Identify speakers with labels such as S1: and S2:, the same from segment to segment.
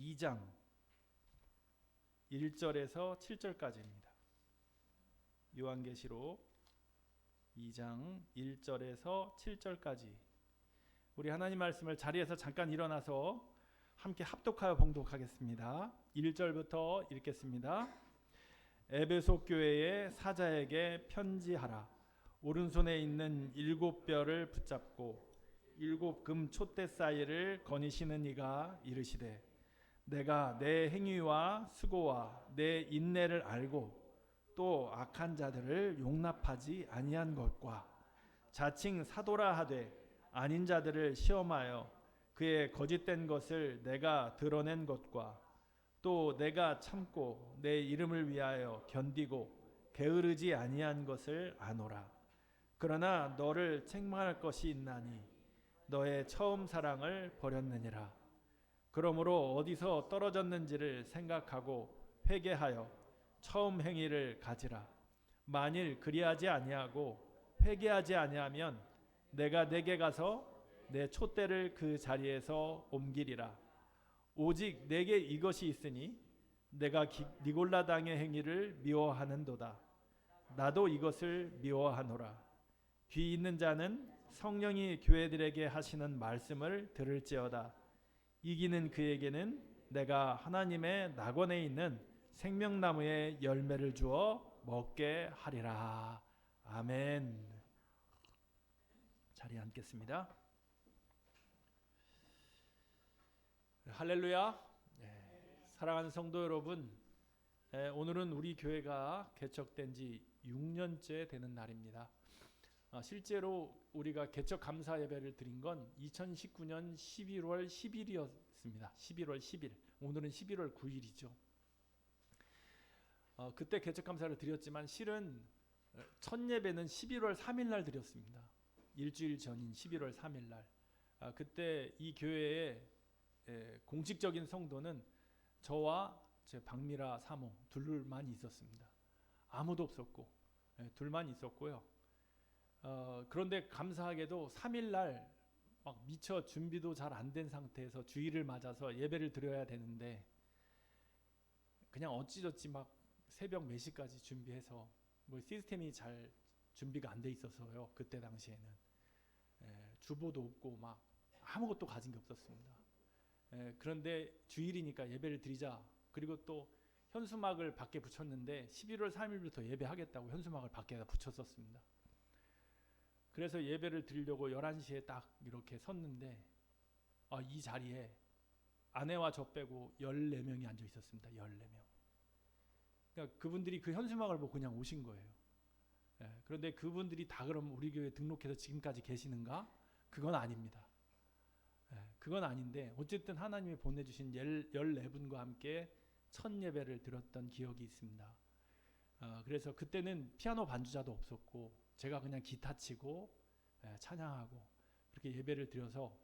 S1: 2장 1절에서 7절까지입니다. 요한계시록 2장 1절에서 7절까지 우리 하나님 말씀을 자리에서 잠깐 일어나서 함께 합독하여 봉독하겠습니다. 1절부터 읽겠습니다. 에베소 교회의 사자에게 편지하라. 오른손에 있는 7뼈를 붙잡고 7금 촛대 사이를 거니시는 이가 이르시되 내가 내 행위와 수고와 내 인내를 알고 또 악한 자들을 용납하지 아니한 것과 자칭 사도라 하되 아닌 자들을 시험하여 그의 거짓된 것을 내가 드러낸 것과 또 내가 참고 내 이름을 위하여 견디고 게으르지 아니한 것을 아노라. 그러나 너를 책망할 것이 있나니 너의 처음 사랑을 버렸느니라. 그러므로 어디서 떨어졌는지를 생각하고 회개하여 처음 행위를 가지라. 만일 그리하지 아니하고 회개하지 아니하면 내가 내게 가서 내 촛대를 그 자리에서 옮기리라. 오직 내게 이것이 있으니 내가 니골라 당의 행위를 미워하는도다. 나도 이것을 미워하노라. 귀 있는 자는 성령이 교회들에게 하시는 말씀을 들을지어다. 이기는 그에게는 내가 하나님의 낙원에 있는 생명나무의 열매를 주어 먹게 하리라. 아멘. 자리에 앉겠습니다. 할렐루야. 사랑하는 성도 여러분, 오늘은 우리 교회가 개척된 지 6년째 되는 날입니다. 실제로 우리가 개척 감사 예배를 드린 건 2019년 11월 10일이었습니다. 11월 10일. 오늘은 11월 9일이죠. 그때 개척 감사를 드렸지만 실은 첫 예배는 11월 3일 날 드렸습니다. 일주일 전인 11월 3일 날. 그때 이 교회에 공식적인 성도는 저와 제 박미라 사모 둘만 있었습니다. 아무도 없었고 둘만 있었고요. 그런데 감사하게도 3일 날 막 미처 준비도 잘 안 된 상태에서 주일을 맞아서 예배를 드려야 되는데 그냥 어찌저찌 막 새벽 몇 시까지 준비해서 뭐 시스템이 잘 준비가 안 돼 있어서요. 그때 당시에는 주보도 없고 막 아무것도 가진 게 없었습니다. 그런데 주일이니까 예배를 드리자. 그리고 또 현수막을 밖에 붙였는데 11월 3일부터 예배하겠다고 현수막을 밖에다 붙였었습니다. 그래서 예배를 드리려고 11시에 딱 이렇게 섰는데 이 자리에 아내와 저 빼고 14명이 앉아 있었습니다. 14명. 그러니까 그분들이 그 현수막을 보고 그냥 오신 거예요. 그런데 그분들이 다 그럼 우리 교회에 등록해서 지금까지 계시는가? 그건 아닙니다. 그건 아닌데 어쨌든 하나님이 보내주신 14분과 함께 첫 예배를 드렸던 기억이 있습니다. 그래서 그때는 피아노 반주자도 없었고 제가 그냥 기타 치고 찬양하고 그렇게 예배를 드려서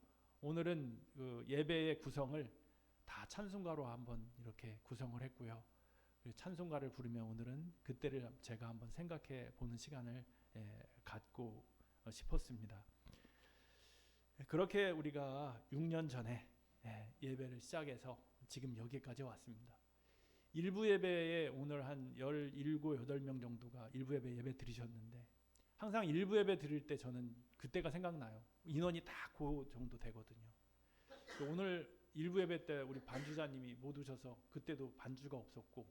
S1: 오늘은 그 예배의 구성을 다 찬송가로 한번 이렇게 구성을 했고요. 찬송가를 부르며 오늘은 그때를 제가 한번 생각해 보는 시간을 갖고 싶었습니다. 그렇게 우리가 6년 전에 예배를 시작해서 지금 여기까지 왔습니다. 일부 예배에 오늘 한 17, 8명 정도가 일부 예배 드리셨는데 항상 일부 예배 드릴 때 저는 그때가 생각나요. 인원이 다 그 정도 되거든요. 오늘 일부 예배 때 우리 반주자님이 못 오셔서 그때도 반주가 없었고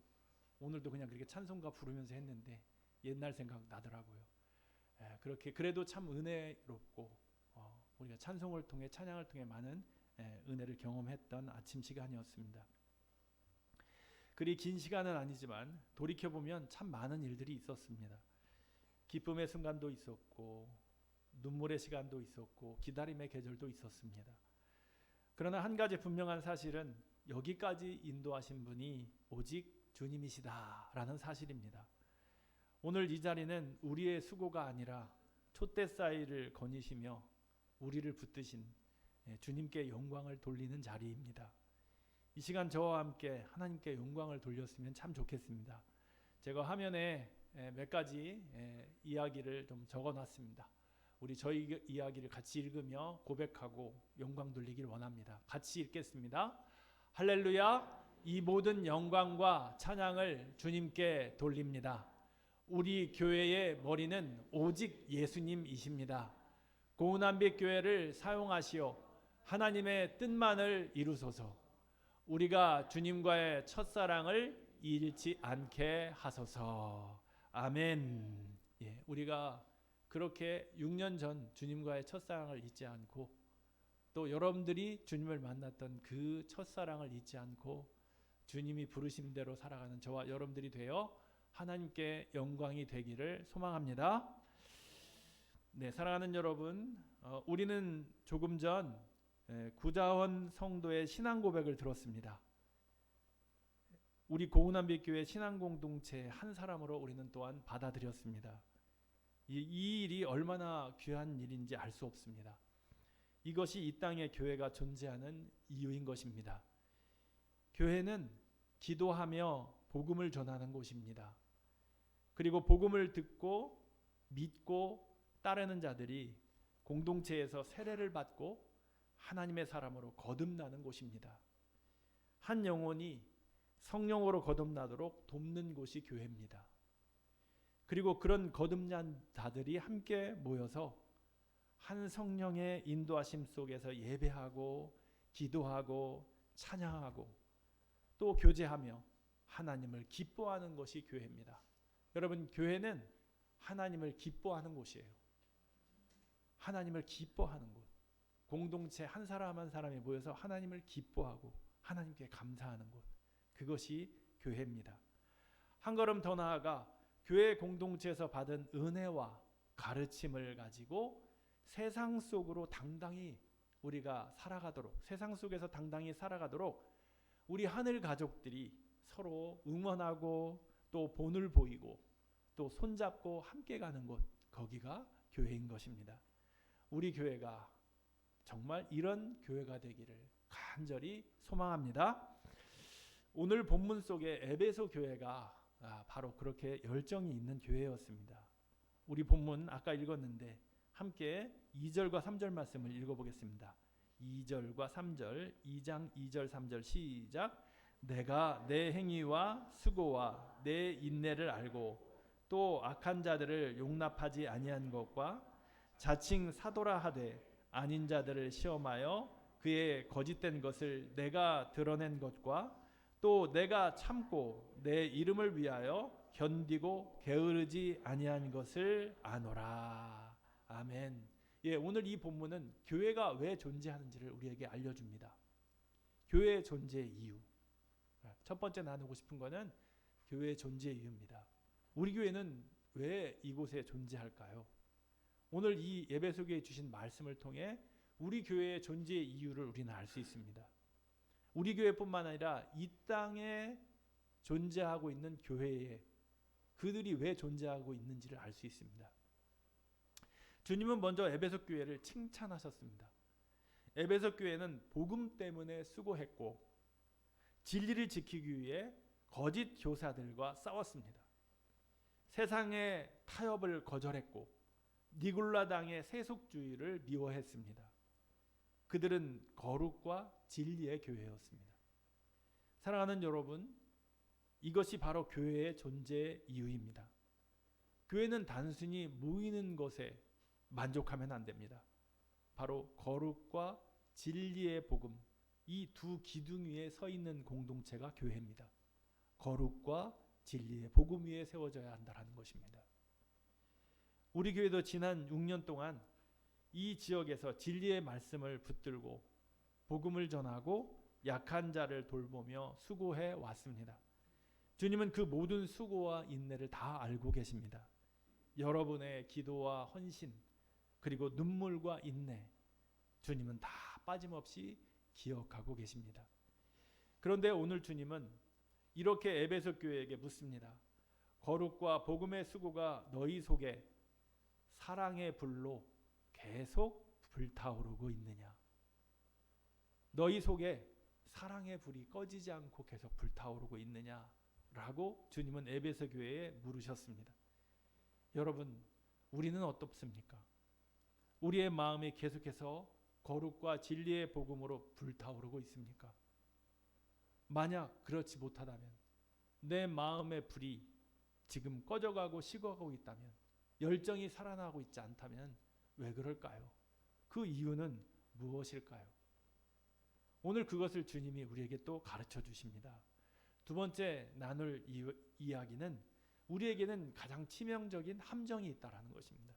S1: 오늘도 그냥 그렇게 찬송가 부르면서 했는데 옛날 생각 나더라고요. 그렇게 그래도 참 은혜롭고 우리가 찬송을 통해 찬양을 통해 많은 은혜를 경험했던 아침 시간이었습니다. 그리 긴 시간은 아니지만 돌이켜보면 참 많은 일들이 있었습니다. 기쁨의 순간도 있었고 눈물의 시간도 있었고 기다림의 계절도 있었습니다. 그러나 한 가지 분명한 사실은 여기까지 인도하신 분이 오직 주님이시다라는 사실입니다. 오늘 이 자리는 우리의 수고가 아니라 촛대 사이를 거니시며 우리를 붙드신 주님께 영광을 돌리는 자리입니다. 이 시간 저와 함께 하나님께 영광을 돌렸으면 참 좋겠습니다. 제가 화면에 몇 가지 이야기를 좀 적어놨습니다. 우리 저희 이야기를 같이 읽으며 고백하고 영광 돌리길 원합니다. 같이 읽겠습니다. 할렐루야. 이 모든 영광과 찬양을 주님께 돌립니다. 우리 교회의 머리는 오직 예수님이십니다. 고운한빛 교회를 사용하시어 하나님의 뜻만을 이루소서. 우리가 주님과의 첫사랑을 잃지 않게 하소서. 아멘. 우리가 그렇게 6년 전 주님과의 첫사랑을 잊지 않고, 또 여러분들이 주님을 만났던 그 첫사랑을 잊지 않고 주님이 부르신 대로 살아가는 저와 여러분들이 되어 하나님께 영광이 되기를 소망합니다. 네, 사랑하는 여러분, 우리는 조금 전 구자원 성도의 신앙 고백을 들었습니다. 우리 고운한빛 교회 신앙 공동체 한 사람으로 우리는 또한 받아들였습니다. 이 일이 얼마나 귀한 일인지 알 수 없습니다. 이것이 이 땅에 교회가 존재하는 이유인 것입니다. 교회는 기도하며 복음을 전하는 곳입니다. 그리고 복음을 듣고 믿고 따르는 자들이 공동체에서 세례를 받고 하나님의 사람으로 거듭나는 곳입니다. 한 영혼이 성령으로 거듭나도록 돕는 곳이 교회입니다. 그리고 그런 거듭난 자들이 함께 모여서 한 성령의 인도하심 속에서 예배하고 기도하고 찬양하고 또 교제하며 하나님을 기뻐하는 것이 교회입니다. 여러분, 교회는 하나님을 기뻐하는 곳이에요. 하나님을 기뻐하는 곳. 공동체 한 사람 한 사람이 모여서 하나님을 기뻐하고 하나님께 감사하는 곳. 그것이 교회입니다. 한 걸음 더 나아가 교회 공동체에서 받은 은혜와 가르침을 가지고 세상 속으로 당당히 우리가 살아가도록, 세상 속에서 당당히 살아가도록 우리 하늘 가족들이 서로 응원하고 또 본을 보이고 또 손잡고 함께 가는 곳, 거기가 교회인 것입니다. 우리 교회가 정말 이런 교회가 되기를 간절히 소망합니다. 오늘 본문 속에 에베소 교회가 바로 그렇게 열정이 있는 교회였습니다. 우리 본문 아까 읽었는데 함께 2절과 3절 말씀을 읽어보겠습니다. 2절과 3절, 2장 2절 3절 시작. 내가 내 행위와 수고와 내 인내를 알고 또 악한 자들을 용납하지 아니한 것과 자칭 사도라 하되 아닌 자들을 시험하여 그의 거짓된 것을 내가 드러낸 것과 또 내가 참고 내 이름을 위하여 견디고 게으르지 아니한 것을 아노라. 아멘. 오늘 이 본문은 교회가 왜 존재하는지를 우리에게 알려줍니다. 교회의 존재의 이유. 첫 번째 나누고 싶은 것은 교회의 존재의 이유입니다. 우리 교회는 왜 이곳에 존재할까요? 오늘 이 에베소교회에 주신 말씀을 통해 우리 교회의 존재의 이유를 우리는 알 수 있습니다. 우리 교회뿐만 아니라 이 땅에 존재하고 있는 교회에 그들이 왜 존재하고 있는지를 알 수 있습니다. 주님은 먼저 에베소 교회를 칭찬하셨습니다. 에베소 교회는 복음 때문에 수고했고 진리를 지키기 위해 거짓 교사들과 싸웠습니다. 세상의 타협을 거절했고 니골라당의 세속주의를 미워했습니다. 그들은 거룩과 진리의 교회였습니다. 사랑하는 여러분, 이것이 바로 교회의 존재의 이유입니다. 교회는 단순히 모이는 것에 만족하면 안 됩니다. 바로 거룩과 진리의 복음, 이 두 기둥 위에 서 있는 공동체가 교회입니다. 거룩과 진리의 복음 위에 세워져야 한다는 것입니다. 우리 교회도 지난 6년 동안 이 지역에서 진리의 말씀을 붙들고 복음을 전하고 약한 자를 돌보며 수고해 왔습니다. 주님은 그 모든 수고와 인내를 다 알고 계십니다. 여러분의 기도와 헌신 그리고 눈물과 인내, 주님은 다 빠짐없이 기억하고 계십니다. 그런데 오늘 주님은 이렇게 에베소 교회에게 묻습니다. 거룩과 복음의 수고가 너희 속에 사랑의 불로 계속 불타오르고 있느냐? 너희 속에 사랑의 불이 꺼지지 않고 계속 불타오르고 있느냐? 라고 주님은 에베소 교회에 물으셨습니다. 여러분, 우리는 어떻습니까? 우리의 마음이 계속해서 거룩과 진리의 복음으로 불타오르고 있습니까? 만약 그렇지 못하다면, 내 마음의 불이 지금 꺼져가고 식어가고 있다면, 열정이 살아나고 있지 않다면 왜 그럴까요? 그 이유는 무엇일까요? 오늘 그것을 주님이 우리에게 또 가르쳐 주십니다. 두 번째 나눌 이야기는 우리에게는 가장 치명적인 함정이 있다라는 것입니다.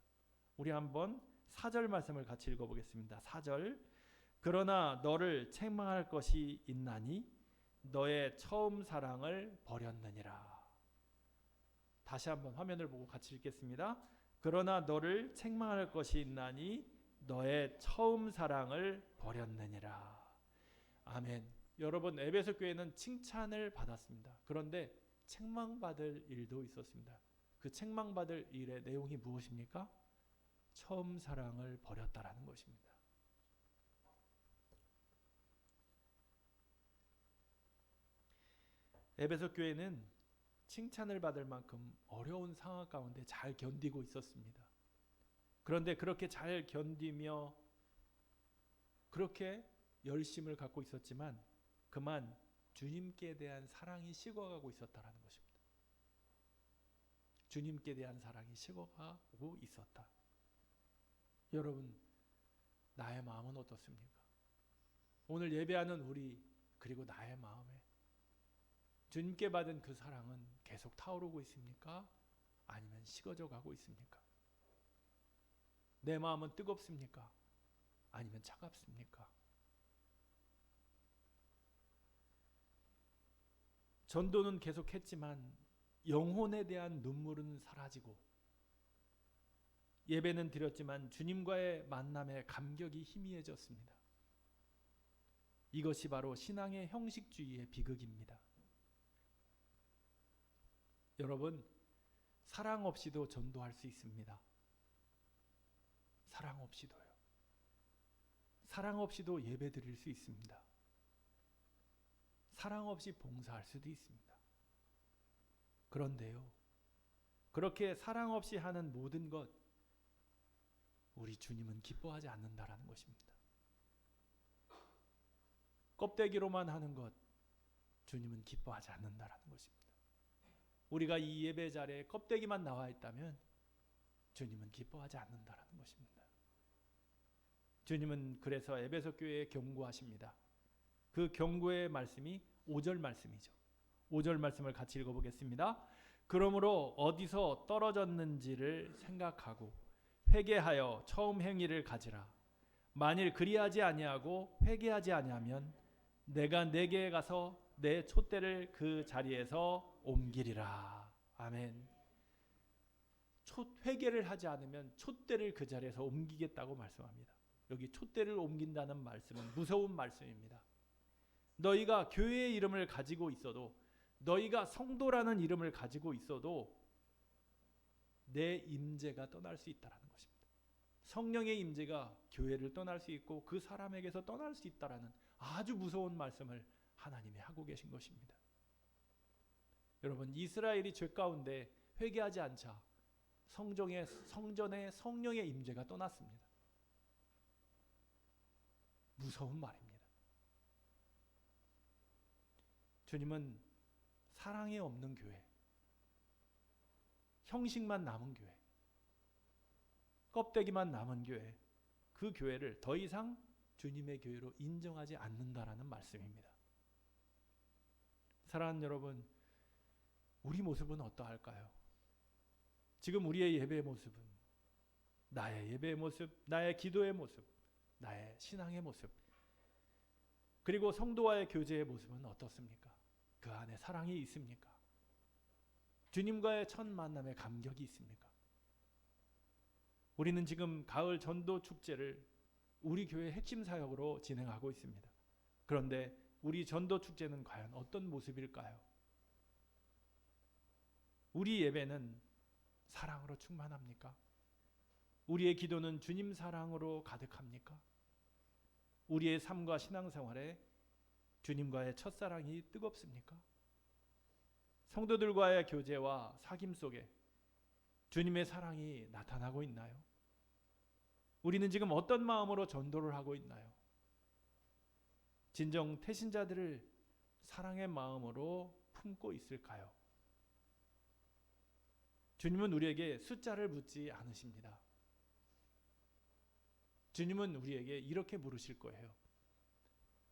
S1: 우리 한번 4절 말씀을 같이 읽어보겠습니다. 4절. 그러나 너를 책망할 것이 있나니 너의 처음 사랑을 버렸느니라. 다시 한번 화면을 보고 같이 읽겠습니다. 그러나 너를 책망할 것이 있나니 너의 처음 사랑을 버렸느니라. 아멘. 여러분, 에베소 교회는 칭찬을 받았습니다. 그런데 책망받을 일도 있었습니다. 그 책망받을 일의 내용이 무엇입니까? 처음 사랑을 버렸다라는 것입니다. 에베소 교회는 칭찬을 받을 만큼 어려운 상황 가운데 잘 견디고 있었습니다. 그런데 그렇게 잘 견디며 그렇게 열심을 갖고 있었지만 그만 주님께 대한 사랑이 식어가고 있었다라는 것입니다. 주님께 대한 사랑이 식어가고 있었다. 여러분, 나의 마음은 어떻습니까? 오늘 예배하는 우리, 그리고 나의 마음에 주님께 받은 그 사랑은 계속 타오르고 있습니까? 아니면 식어져 가고 있습니까? 내 마음은 뜨겁습니까? 아니면 차갑습니까? 전도는 계속했지만 영혼에 대한 눈물은 사라지고, 예배는 드렸지만 주님과의 만남의 감격이 희미해졌습니다. 이것이 바로 신앙의 형식주의의 비극입니다. 여러분, 사랑 없이도 전도할 수 있습니다. 사랑 없이도요. 사랑 없이도 예배 드릴 수 있습니다. 사랑 없이 봉사할 수도 있습니다. 그런데요, 그렇게 사랑 없이 하는 모든 것, 우리 주님은 기뻐하지 않는다라는 것입니다. 껍데기로만 하는 것, 주님은 기뻐하지 않는다라는 것입니다. 우리가 이 예배 자리에 껍데기만 나와 있다면 주님은 기뻐하지 않는다라는 것입니다. 주님은 그래서 에베소 교회에 경고하십니다. 그 경고의 말씀이 5절 말씀이죠. 5절 말씀을 같이 읽어보겠습니다. 그러므로 어디서 떨어졌는지를 생각하고 회개하여 처음 행위를 가지라. 만일 그리하지 아니하고 회개하지 아니하면 내가 내게 가서 내 촛대를 그 자리에서 옮기리라. 아멘. 회개를 하지 않으면 촛대를 그 자리에서 옮기겠다고 말씀합니다. 여기 촛대를 옮긴다는 말씀은 무서운 말씀입니다. 너희가 교회의 이름을 가지고 있어도, 너희가 성도라는 이름을 가지고 있어도 내 임재가 떠날 수 있다라는 것입니다. 성령의 임재가 교회를 떠날 수 있고 그 사람에게서 떠날 수 있다라는 아주 무서운 말씀을 하나님이 하고 계신 것입니다. 여러분, 이스라엘이 죄 가운데 회개하지 않자 성전의 성령의 임재가 떠났습니다. 무서운 말입니다. 주님은 사랑이 없는 교회, 형식만 남은 교회, 껍데기만 남은 교회, 그 교회를 더 이상 주님의 교회로 인정하지 않는다라는 말씀입니다. 사랑하는 여러분, 우리 모습은 어떠할까요? 지금 우리의 예배의 모습은, 나의 예배의 모습, 나의 기도의 모습, 나의 신앙의 모습, 그리고 성도와의 교제의 모습은 어떻습니까? 그 안에 사랑이 있습니까? 주님과의 첫 만남의 감격이 있습니까? 우리는 지금 가을 전도 축제를 우리 교회 핵심 사역으로 진행하고 있습니다. 그런데 우리 전도 축제는 과연 어떤 모습일까요? 우리 예배는 사랑으로 충만합니까? 우리의 기도는 주님 사랑으로 가득합니까? 우리의 삶과 신앙생활에 주님과의 첫사랑이 뜨겁습니까? 성도들과의 교제와 사귐 속에 주님의 사랑이 나타나고 있나요? 우리는 지금 어떤 마음으로 전도를 하고 있나요? 진정 태신자들을 사랑의 마음으로 품고 있을까요? 주님은 우리에게 숫자를 묻지 않으십니다. 주님은 우리에게 이렇게 물으실 거예요.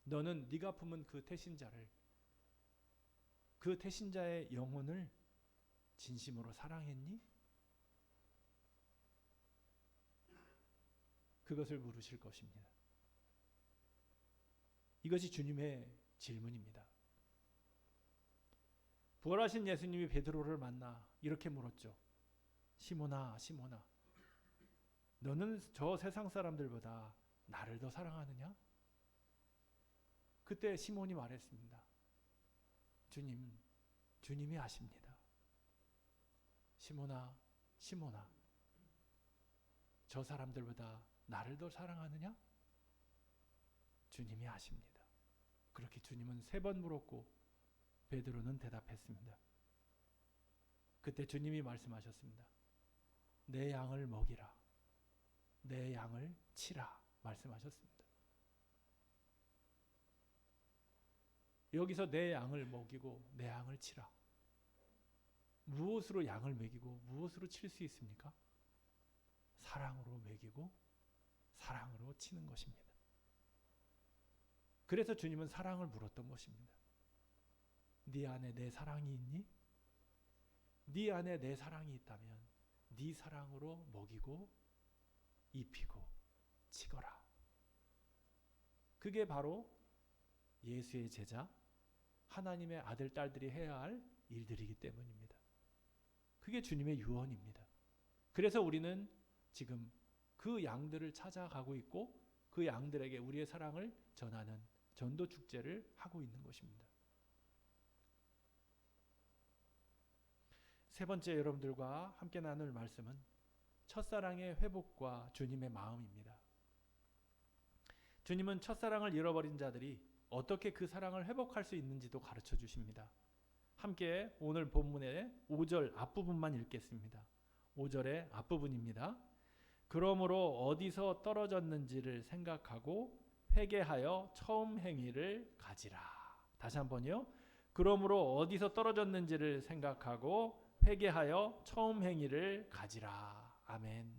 S1: 너는 네가 품은 그 태신자를, 그 태신자의 영혼을 진심으로 사랑했니? 그것을 물으실 것입니다. 이것이 주님의 질문입니다. 부활하신 예수님이 베드로를 만나 이렇게 물었죠. 시몬아, 시몬아, 너는 저 세상 사람들보다 나를 더 사랑하느냐? 그때 시몬이 말했습니다. 주님, 주님이 아십니다. 시몬아, 시몬아, 저 사람들보다 나를 더 사랑하느냐? 주님이 아십니다. 그렇게 주님은 3번 물었고 베드로는 대답했습니다. 그때 주님이 말씀하셨습니다. 내 양을 먹이라, 내 양을 치라 말씀하셨습니다. 여기서 내 양을 먹이고 내 양을 치라. 무엇으로 양을 먹이고 무엇으로 칠 수 있습니까? 사랑으로 먹이고 사랑으로 치는 것입니다. 그래서 주님은 사랑을 물었던 것입니다. 네 안에 내 사랑이 있니? 네 안에 내 사랑이 있다면 네 사랑으로 먹이고 입히고 치거라. 그게 바로 예수의 제자, 하나님의 아들, 딸들이 해야 할 일들이기 때문입니다. 그게 주님의 유언입니다. 그래서 우리는 지금 그 양들을 찾아가고 있고 그 양들에게 우리의 사랑을 전하는 전도 축제를 하고 있는 것입니다. 3번째 여러분들과 함께 나눌 말씀은 첫사랑의 회복과 주님의 마음입니다. 주님은 첫사랑을 잃어버린 자들이 어떻게 그 사랑을 회복할 수 있는지도 가르쳐 주십니다. 함께 오늘 본문의 5절 앞부분만 읽겠습니다. 5절의 앞부분입니다. 그러므로 어디서 떨어졌는지를 생각하고 회개하여 처음 행위를 가지라. 다시 한번요. 그러므로 어디서 떨어졌는지를 생각하고 회개하여 처음 행위를 가지라. 아멘.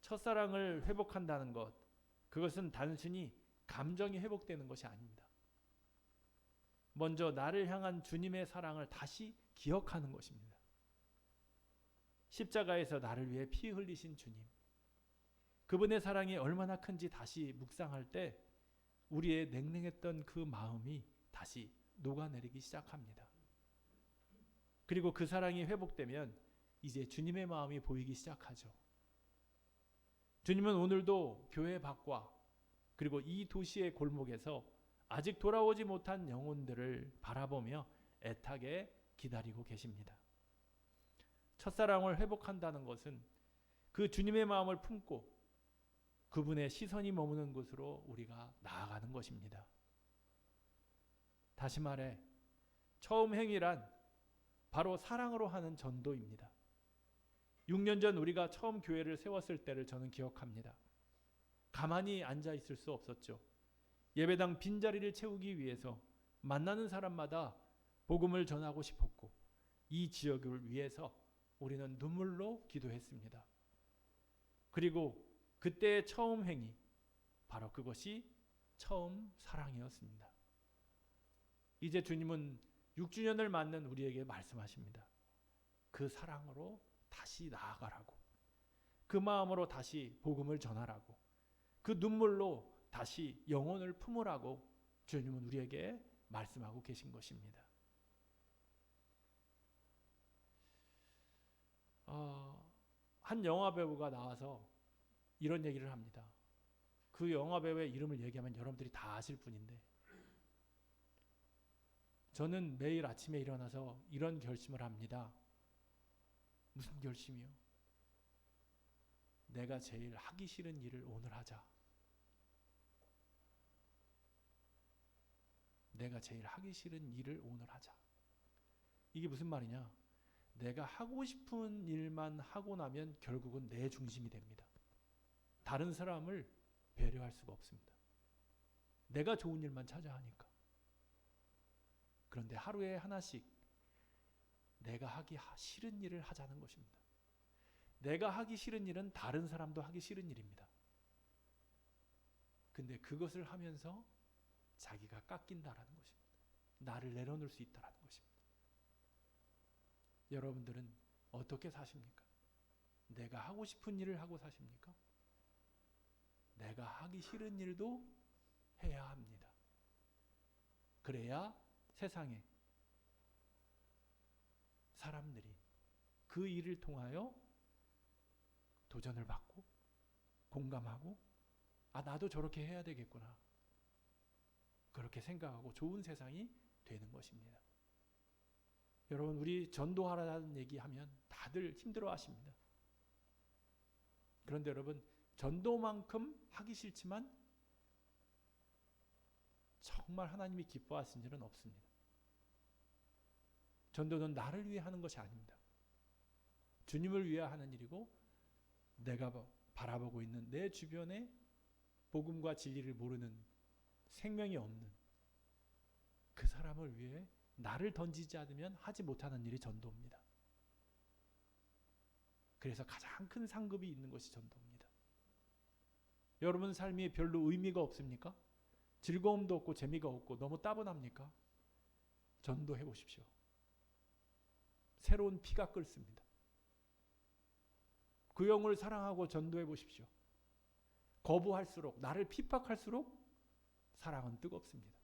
S1: 첫사랑을 회복한다는 것, 그것은 단순히 감정이 회복되는 것이 아닙니다. 먼저 나를 향한 주님의 사랑을 다시 기억하는 것입니다. 십자가에서 나를 위해 피 흘리신 주님, 그분의 사랑이 얼마나 큰지 다시 묵상할 때 우리의 냉랭했던 그 마음이 다시 녹아내리기 시작합니다. 그리고 그 사랑이 회복되면 이제 주님의 마음이 보이기 시작하죠. 주님은 오늘도 교회 밖과 그리고 이 도시의 골목에서 아직 돌아오지 못한 영혼들을 바라보며 애타게 기다리고 계십니다. 첫사랑을 회복한다는 것은 그 주님의 마음을 품고 그분의 시선이 머무는 곳으로 우리가 나아가는 것입니다. 다시 말해 처음 행위란 바로 사랑으로 하는 전도입니다. 6년 전 우리가 처음 교회를 세웠을 때를 저는 기억합니다. 가만히 앉아 있을 수 없었죠. 예배당 빈자리를 채우기 위해서 만나는 사람마다 복음을 전하고 싶었고 이 지역을 위해서 우리는 눈물로 기도했습니다. 그리고 그때의 처음 행위, 바로 그것이 처음 사랑이었습니다. 이제 주님은 6주년을 맞는 우리에게 말씀하십니다. 그 사랑으로 다시 나아가라고, 그 마음으로 다시 복음을 전하라고, 그 눈물로 다시 영혼을 품으라고 주님은 우리에게 말씀하고 계신 것입니다. 한 영화 배우가 나와서 이런 얘기를 합니다. 그 영화 배우의 이름을 얘기하면 여러분들이 다 아실 분인데, 저는 매일 아침에 일어나서 이런 결심을 합니다. 무슨 결심이요? 내가 제일 하기 싫은 일을 오늘 하자. 내가 제일 하기 싫은 일을 오늘 하자. 이게 무슨 말이냐? 내가 하고 싶은 일만 하고 나면 결국은 내 중심이 됩니다. 다른 사람을 배려할 수가 없습니다. 내가 좋은 일만 찾아 하니까. 그런데 하루에 하나씩 내가 하기 싫은 일을 하자는 것입니다. 내가 하기 싫은 일은 다른 사람도 하기 싫은 일입니다. 근데 그것을 하면서 자기가 깎인다라는 것입니다. 나를 내려놓을 수 있다라는 것입니다. 여러분들은 어떻게 사십니까? 내가 하고 싶은 일을 하고 사십니까? 내가 하기 싫은 일도 해야 합니다. 그래야 세상에 사람들이 그 일을 통하여 도전을 받고 공감하고 나도 저렇게 해야 되겠구나. 그렇게 생각하고 좋은 세상이 되는 것입니다. 여러분, 우리 전도하라는 얘기하면 다들 힘들어 하십니다. 그런데 여러분, 전도만큼 하기 싫지만 정말 하나님이 기뻐하시는 일은 없습니다. 전도는 나를 위해 하는 것이 아닙니다. 주님을 위해 하는 일이고, 내가 바라보고 있는 내 주변에 복음과 진리를 모르는 생명이 없는 그 사람을 위해 나를 던지지 않으면 하지 못하는 일이 전도입니다. 그래서 가장 큰 상급이 있는 것이 전도입니다. 여러분 삶이 별로 의미가 없습니까? 즐거움도 없고 재미가 없고 너무 따분합니까? 전도해 보십시오. 새로운 피가 끓습니다. 그 영을 사랑하고 전도해 보십시오. 거부할수록, 나를 핍박할수록 사랑은 뜨겁습니다.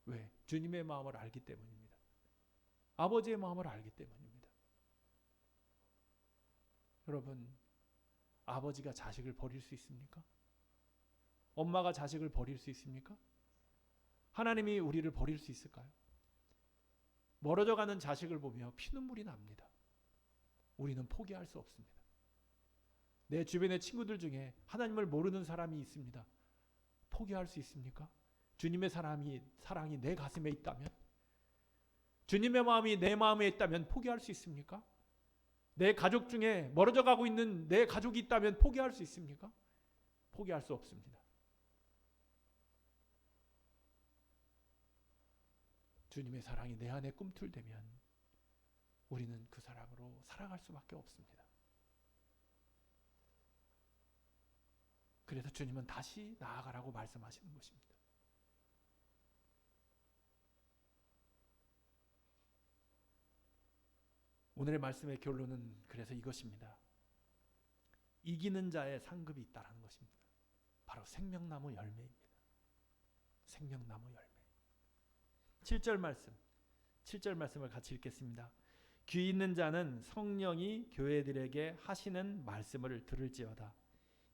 S1: 왜? 주님의 마음을 알기 때문입니다. 아버지의 마음을 알기 때문입니다. 여러분, 아버지가 자식을 버릴 수 있습니까? 엄마가 자식을 버릴 수 있습니까? 하나님이 우리를 버릴 수 있을까요? 멀어져가는 자식을 보며 피눈물이 납니다. 우리는 포기할 수 없습니다. 내 주변의 친구들 중에 하나님을 모르는 사람이 있습니다. 포기할 수 있습니까? 주님의 사랑이 내 가슴에 있다면, 주님의 마음이 내 마음에 있다면 포기할 수 있습니까? 내 가족 중에 멀어져 가고 있는 내 가족이 있다면 포기할 수 있습니까? 포기할 수 없습니다. 주님의 사랑이 내 안에 꿈틀대면 우리는 그 사랑으로 살아갈 수밖에 없습니다. 그래서 주님은 다시 나아가라고 말씀하시는 것입니다. 오늘의 말씀의 결론은 그래서 이것입니다. 이기는 자의 상급이 있다는 것입니다. 바로 생명나무 열매입니다. 생명나무 열매. 7절 말씀을 같이 읽겠습니다. 귀 있는 자는 성령이 교회들에게 하시는 말씀을 들을지어다.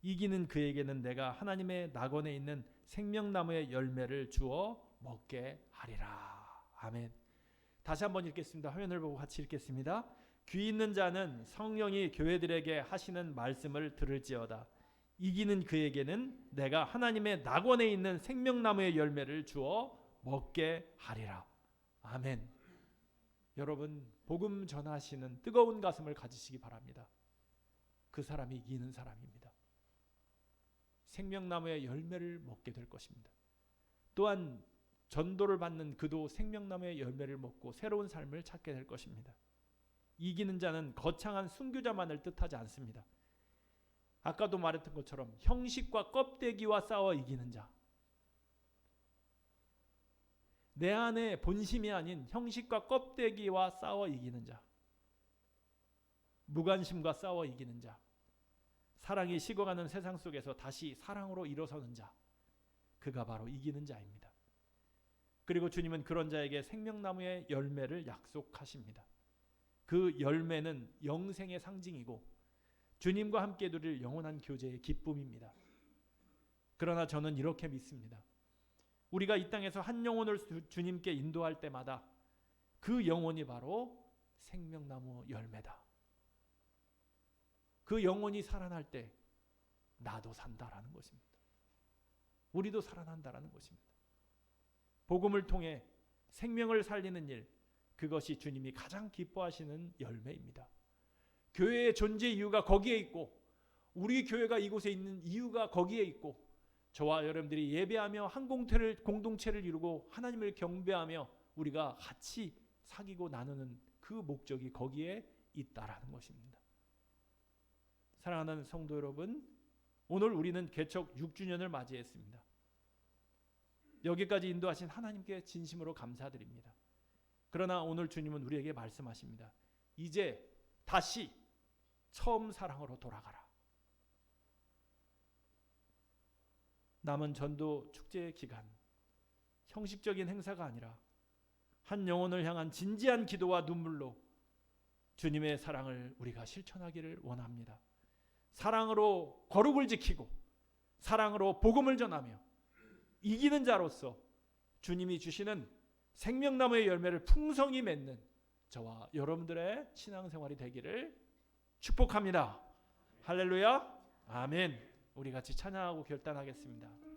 S1: 이기는 그에게는 내가 하나님의 낙원에 있는 생명나무의 열매를 주어 먹게 하리라. 아멘. 다시 한번 읽겠습니다. 화면을 보고 같이 읽겠습니다. 귀 있는 자는 성령이 교회들에게 하시는 말씀을 들을지어다. 이기는 그에게는 내가 하나님의 낙원에 있는 생명나무의 열매를 주어 먹게 하리라. 아멘. 여러분, 복음 전하시는 뜨거운 가슴을 가지시기 바랍니다. 그 사람이 이기는 사람입니다. 생명나무의 열매를 먹게 될 것입니다. 또한 전도를 받는 그도 생명나무의 열매를 먹고 새로운 삶을 찾게 될 것입니다. 이기는 자는 거창한 순교자만을 뜻하지 않습니다. 아까도 말했던 것처럼 형식과 껍데기와 싸워 이기는 자, 내 안에 본심이 아닌 형식과 껍데기와 싸워 이기는 자, 무관심과 싸워 이기는 자, 사랑이 식어가는 세상 속에서 다시 사랑으로 일어서는 자, 그가 바로 이기는 자입니다. 그리고 주님은 그런 자에게 생명나무의 열매를 약속하십니다. 그 열매는 영생의 상징이고 주님과 함께 누릴 영원한 교제의 기쁨입니다. 그러나 저는 이렇게 믿습니다. 우리가 이 땅에서 한 영혼을 주님께 인도할 때마다 그 영혼이 바로 생명나무 열매다. 그 영혼이 살아날 때 나도 산다라는 것입니다. 우리도 살아난다라는 것입니다. 복음을 통해 생명을 살리는 일, 그것이 주님이 가장 기뻐하시는 열매입니다. 교회의 존재 이유가 거기에 있고, 우리 교회가 이곳에 있는 이유가 거기에 있고, 저와 여러분들이 예배하며 한 공동체를 이루고 하나님을 경배하며 우리가 같이 사귀고 나누는 그 목적이 거기에 있다라는 것입니다. 사랑하는 성도 여러분, 오늘 우리는 개척 6주년을 맞이했습니다. 여기까지 인도하신 하나님께 진심으로 감사드립니다. 그러나 오늘 주님은 우리에게 말씀하십니다. 이제 다시 처음 사랑으로 돌아가라. 남은 전도 축제의 기간, 형식적인 행사가 아니라 한 영혼을 향한 진지한 기도와 눈물로 주님의 사랑을 우리가 실천하기를 원합니다. 사랑으로 거룩을 지키고 사랑으로 복음을 전하며 이기는 자로서 주님이 주시는 생명나무의 열매를 풍성히 맺는 저와 여러분들의 신앙생활이 되기를 축복합니다. 할렐루야. 아멘. 우리 같이 찬양하고 결단하겠습니다.